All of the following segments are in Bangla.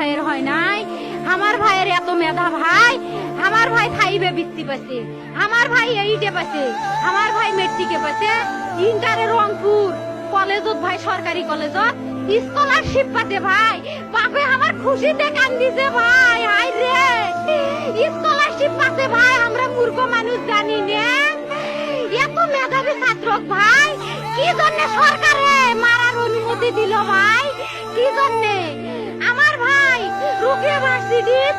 ভাইয়ের হয় নাই। আমার ভাইয়ের এত মেধা ভাই, আমার ভাই 5-এ বৃত্তি পাইছে, আমার ভাই 8-এ পাইছে, আমার ভাই মেট্রিকে পাইছে, ইন্টারে রংপুর কলেজত ভাই, সরকারি কলেজত স্কলারশিপ পাতে ভাই। বাপে আমার খুশিতে কান্দিছে ভাই, হাই রে স্কলারশিপ পাতে ভাই। আমরা মূর্খ মানুষ জানি না এত মেধাবী ছাত্র ভাই কি জন্য সরকারে মারার অনুমতি দিল ভাই, কি জন্য? আমার ভাই রুকিয়া ভার্সিটির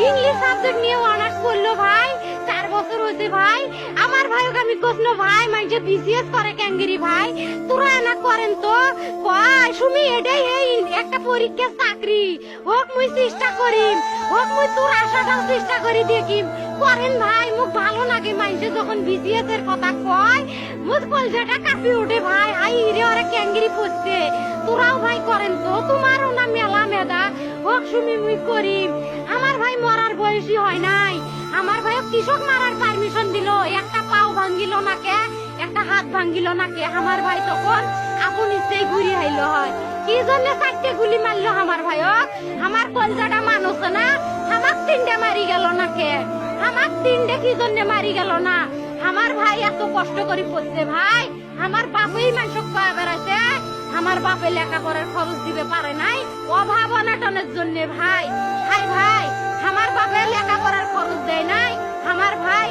ইংলিশ সাবজেক্ট নিয়ে অনার্স করলো ভাই, 4 বছর হয়েছে ভাই। আমার ভাইকে আমি কইল ভাই মানে বিসিএস করে ক্যাঙ্গেরি ভাই, তোরা না করেন তো কয় সুমি এটাই এই একটা পরীক্ষা চাকরি হোক, মুই চেষ্টা করিম, হোক মুই তোর আশাটাও চেষ্টা করি দেখিম। করেন ভাই, মুখ ভালো লাগে মানুষে যখন বিসিএস এর কথা কয়, মুখ কলজাটা কাঁপি ওঠে ভাই। হাই রে ওরা ক্যাঙ্গেরি পড়ছে, তোরাও ভাই করেন তো, তোমারও না মেলা মেধা, হোক সুমি মুই করিম। আমার ভাই মরার বয়সী হয় নাই, আমার ভাই কৃষক মারার পারমিশন দিল, একটা পাও ভাঙ্গিল না কে, একটা হাত ভাঙ্গিল না কে। আমার ভাই তখন আপন ইচ্ছেই ঘুরি আইলো হয়, কি জন্য 4টে গুলি মারলো আমার ভাই? আমার কলজাটা মানুষ না, আমার 3টে মারি গেল না কে, আমার 3টে কি জন্য মারি গেল না? আমার ভাই এত কষ্ট করে পড়ছে ভাই, আমার বাপই মানুষ কয়া বেড়াইছে, আমার বাপে লেখাপড়ার খরচ দিবে পারে নাই, অভাব অনাটনের জন্য ভাই। হাই ভাই, আমার বাপে লেখাপড়ার খরচ দেয় নাই, আমার ভাই